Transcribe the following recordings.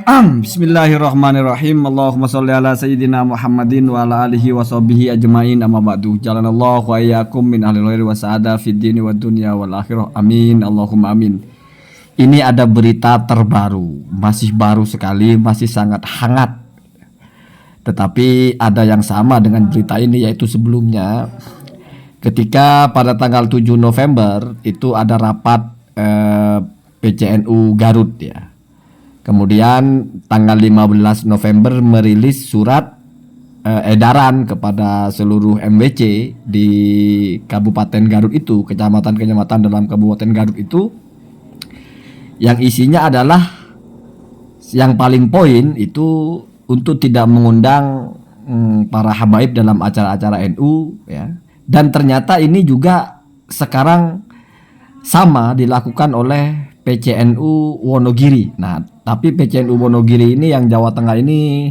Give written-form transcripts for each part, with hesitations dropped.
Bismillahirrahmanirrahim. Allahumma sholli ala sayyidina Muhammadin wa ala alihi wa sahbihi ajma'in, amma ba'du. Jalanallahu wa iyyakum min ahli khairi wa sa'ada fid dini wad dunya wal akhirah. Amin. Allahumma amin. Ini ada berita terbaru, masih baru sekali, masih sangat hangat. Tetapi ada yang sama dengan berita ini, yaitu sebelumnya ketika pada tanggal 7 November itu ada rapat PCNU Garut ya. Kemudian tanggal 15 November merilis surat edaran kepada seluruh MWC di Kabupaten Garut itu, kecamatan-kecamatan dalam Kabupaten Garut itu, yang isinya adalah yang paling poin itu untuk tidak mengundang para habaib dalam acara-acara NU ya. Dan ternyata ini juga sekarang sama dilakukan oleh PCNU Wonogiri. Nah, tapi PCNU Wonogiri ini yang Jawa Tengah ini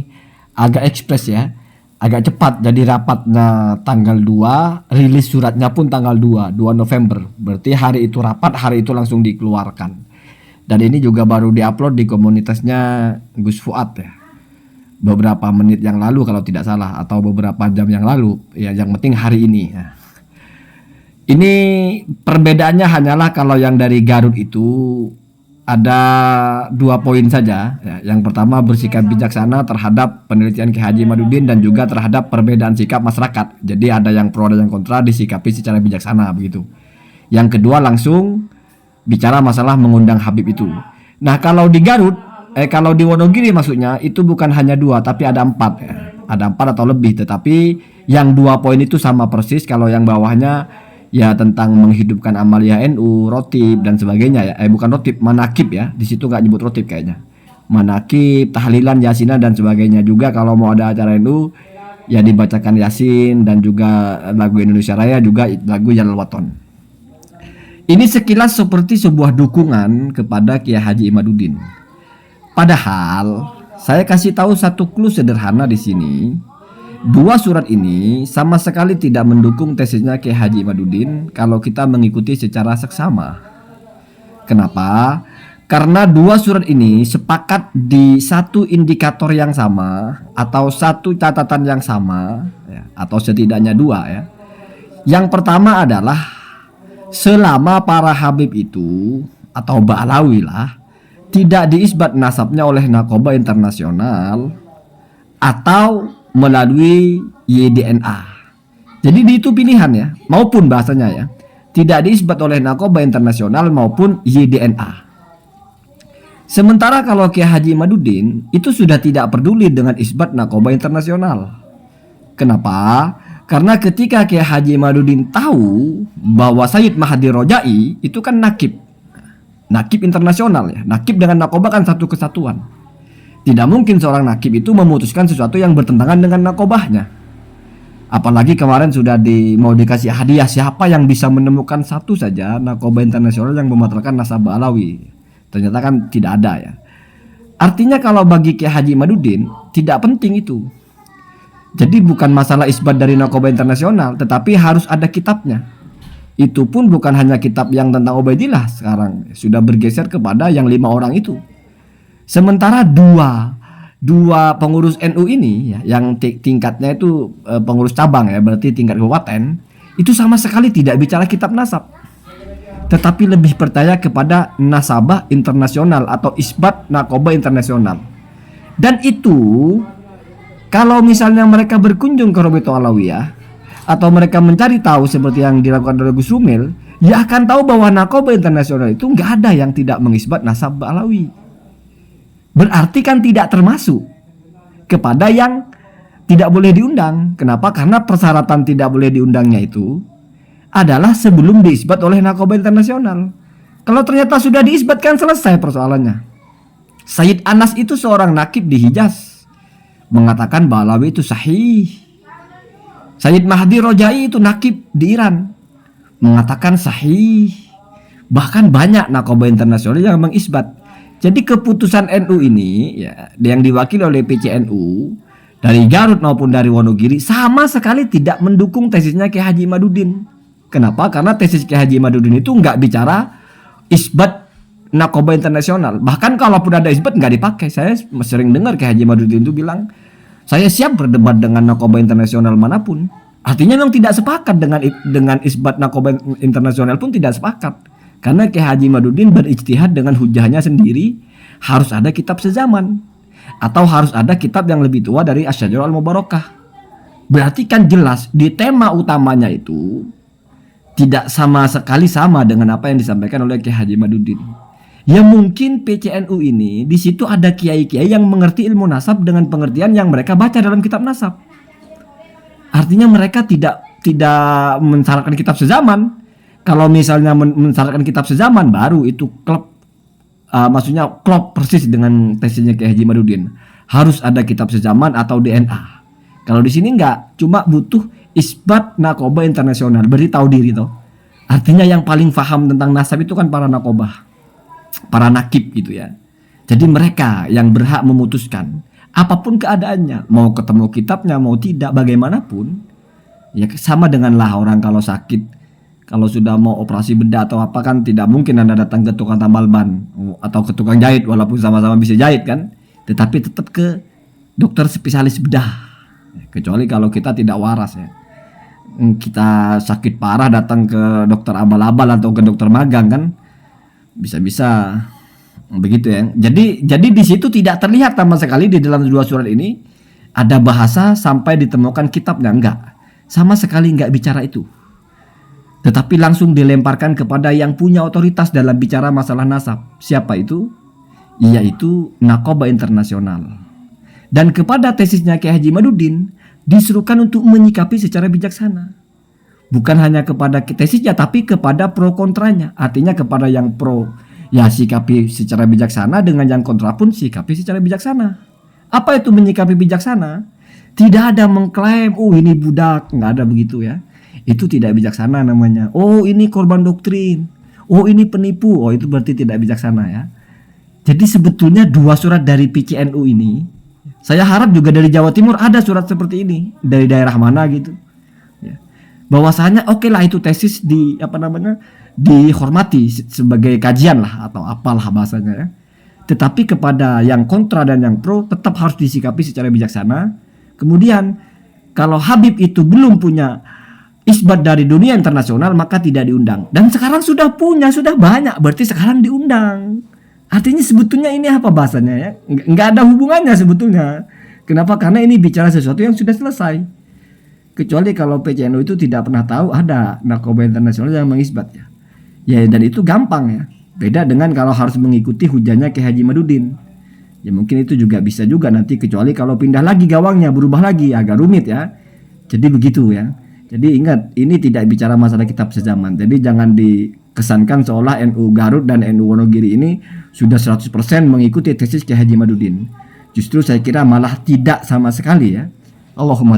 agak ekspres ya, agak cepat. Jadi rapatnya tanggal 2, rilis suratnya pun tanggal 2 November. Berarti hari itu rapat, hari itu langsung dikeluarkan. Dan ini juga baru diupload di komunitasnya Gus Fuad ya, beberapa menit yang lalu kalau tidak salah, atau beberapa jam yang lalu ya, yang penting hari ini ya. Ini perbedaannya hanyalah kalau yang dari Garut itu ada 2 poin saja ya. Yang pertama, bersikap bijaksana terhadap penelitian Kiai Haji Imaduddin dan juga terhadap perbedaan sikap masyarakat. Jadi ada yang pro dan yang kontra, disikapi secara bijaksana begitu. Yang kedua, langsung bicara masalah mengundang Habib itu. Nah, kalau di Garut, kalau di Wonogiri maksudnya itu bukan hanya 2 tapi ada 4 ya. Ada 4 atau lebih, tetapi yang 2 poin itu sama persis. Kalau yang bawahnya ya tentang menghidupkan amalia NU, rotib dan sebagainya ya. Bukan rotib, manakib ya. Di situ nggak nyebut rotib kayaknya. Manakib, tahlilan, yasinan dan sebagainya. Juga kalau mau ada acara NU ya dibacakan yasin dan juga lagu Indonesia Raya, juga lagu Jalal Waton. Ini sekilas seperti sebuah dukungan kepada Kiai Haji Imaduddin. Padahal saya kasih tahu satu clue sederhana di sini. 2 surat ini sama sekali tidak mendukung tesisnya Kiai Haji Imaduddin kalau kita mengikuti secara seksama. Kenapa? Karena 2 surat ini sepakat di satu indikator yang sama atau satu catatan yang sama ya, atau setidaknya 2 ya. Yang pertama adalah selama para habib itu atau Ba'alawi lah tidak diisbat nasabnya oleh Narkoba Internasional atau melalui YDNA. Jadi itu pilihan ya, maupun bahasanya ya, tidak diisbat oleh Narkoba Internasional maupun YDNA. Sementara kalau Kiai Haji Imaduddin itu sudah tidak peduli dengan isbat Narkoba Internasional. Kenapa? Karena ketika Kiai Haji Imaduddin tahu bahwa Sayyid Mahdi Rojai itu kan nakib internasional ya, nakib dengan Narkoba kan satu kesatuan. Tidak mungkin seorang nakib itu memutuskan sesuatu yang bertentangan dengan nakobahnya. Apalagi kemarin sudah mau dikasih hadiah, siapa yang bisa menemukan satu saja Narkoba Internasional yang membatalkan nasabah Alawi. Ternyata kan tidak ada ya. Artinya kalau bagi Kiai Haji Imaduddin tidak penting itu. Jadi bukan masalah isbat dari Narkoba Internasional, tetapi harus ada kitabnya. Itu pun bukan hanya kitab yang tentang Ubaidillah, sekarang sudah bergeser kepada yang 5 orang itu. Sementara dua pengurus NU ini ya, yang tingkatnya itu pengurus cabang ya, berarti tingkat kabupaten, itu sama sekali tidak bicara kitab nasab, tetapi lebih percaya kepada nasabah internasional atau isbat Narkoba Internasional. Dan itu kalau misalnya mereka berkunjung ke Robitul Alawiyah atau mereka mencari tahu seperti yang dilakukan oleh Gus Rumil, ya akan tahu bahwa Narkoba Internasional itu nggak ada yang tidak mengisbat nasabah Alawi. Berarti kan tidak termasuk kepada yang tidak boleh diundang. Kenapa? Karena persyaratan tidak boleh diundangnya itu adalah sebelum diisbat oleh Narkoba Internasional. Kalau ternyata sudah diisbat kan selesai persoalannya. Sayyid Anas itu seorang nakib di Hijaz, mengatakan bahwa Alawi itu sahih. Sayyid Mahdi Rojai itu nakib di Iran, mengatakan sahih. Bahkan banyak Narkoba Internasional yang mengisbat. Jadi keputusan NU ini ya, yang diwakili oleh PCNU dari Garut maupun dari Wonogiri sama sekali tidak mendukung tesisnya Kiai Haji Imaduddin. Kenapa? Karena tesis Kiai Haji Imaduddin itu nggak bicara isbat narkoba internasional. Bahkan kalaupun ada isbat nggak dipakai. Saya sering dengar Kiai Haji Madudin itu bilang, saya siap berdebat dengan narkoba internasional manapun. Artinya memang tidak sepakat dengan isbat narkoba internasional pun tidak sepakat. Karena Kiai Haji Madudin berijtihad dengan hujahnya sendiri, harus ada kitab sezaman atau harus ada kitab yang lebih tua dari Asy-Syajarah Al-Mubarakah. Berarti kan jelas di tema utamanya itu tidak sama sekali sama dengan apa yang disampaikan oleh Kiai Haji Madudin. Ya mungkin PCNU ini di situ ada kiai-kiai yang mengerti ilmu nasab dengan pengertian yang mereka baca dalam kitab nasab. Artinya mereka tidak mensyaratkan kitab sezaman. Kalau misalnya mensyaratkan kitab sezaman baru itu maksudnya klop persis dengan tesisnya Kiai Haji Madudin. Harus ada kitab sezaman atau DNA. Kalau di sini enggak, cuma butuh isbat narkoba internasional, beritahu diri toh. Artinya yang paling paham tentang nasab itu kan para narkoba, para nakib gitu ya. Jadi mereka yang berhak memutuskan apapun keadaannya, mau ketemu kitabnya mau tidak bagaimanapun. Ya sama denganlah orang kalau sakit, kalau sudah mau operasi bedah atau apa kan tidak mungkin Anda datang ke tukang tambal ban atau ke tukang jahit walaupun sama-sama bisa jahit kan, tetapi tetap ke dokter spesialis bedah. Kecuali kalau kita tidak waras ya. Kita sakit parah datang ke dokter abal-abal atau ke dokter magang kan bisa-bisa begitu ya. Jadi di situ tidak terlihat sama sekali di dalam dua surat ini ada bahasa sampai ditemukan kitabnya, enggak. Sama sekali enggak bicara itu. Tetapi langsung dilemparkan kepada yang punya otoritas dalam bicara masalah nasab. Siapa itu? Yaitu narkoba internasional. Dan kepada tesisnya Kiai Haji Madudin disuruhkan untuk menyikapi secara bijaksana. Bukan hanya kepada tesisnya tapi kepada pro kontranya. Artinya kepada yang pro ya sikapi secara bijaksana, dengan yang kontra pun sikapi secara bijaksana. Apa itu menyikapi bijaksana? Tidak ada mengklaim, oh ini budak, nggak ada begitu ya. Itu tidak bijaksana namanya. Oh ini korban doktrin, oh ini penipu, oh itu berarti tidak bijaksana ya. Jadi sebetulnya dua surat dari PCNU ini, saya harap juga dari Jawa Timur ada surat seperti ini dari daerah mana gitu. Ya. Bahwasanya oke lah itu tesis dihormati sebagai kajian lah atau apalah bahasanya ya. Tetapi kepada yang kontra dan yang pro tetap harus disikapi secara bijaksana. Kemudian kalau Habib itu belum punya isbat dari dunia internasional maka tidak diundang. Dan sekarang sudah punya, sudah banyak, berarti sekarang diundang. Artinya sebetulnya ini apa bahasanya ya? Nggak ada hubungannya sebetulnya. Kenapa? Karena ini bicara sesuatu yang sudah selesai. Kecuali kalau PCNU itu tidak pernah tahu ada narkoba internasional yang mengisbat ya. Ya dan itu gampang ya. Beda dengan kalau harus mengikuti hujahnya Kiai Haji Madudin. Ya mungkin itu juga bisa juga nanti, kecuali kalau pindah lagi gawangnya, berubah lagi, agak rumit ya. Jadi begitu ya. Jadi ingat, ini tidak bicara masalah kitab sezaman. Jadi jangan dikesankan seolah NU Garut dan NU Wonogiri ini sudah 100% mengikuti tesis Kiai Haji Madudin. Justru saya kira malah tidak sama sekali ya. Allahumma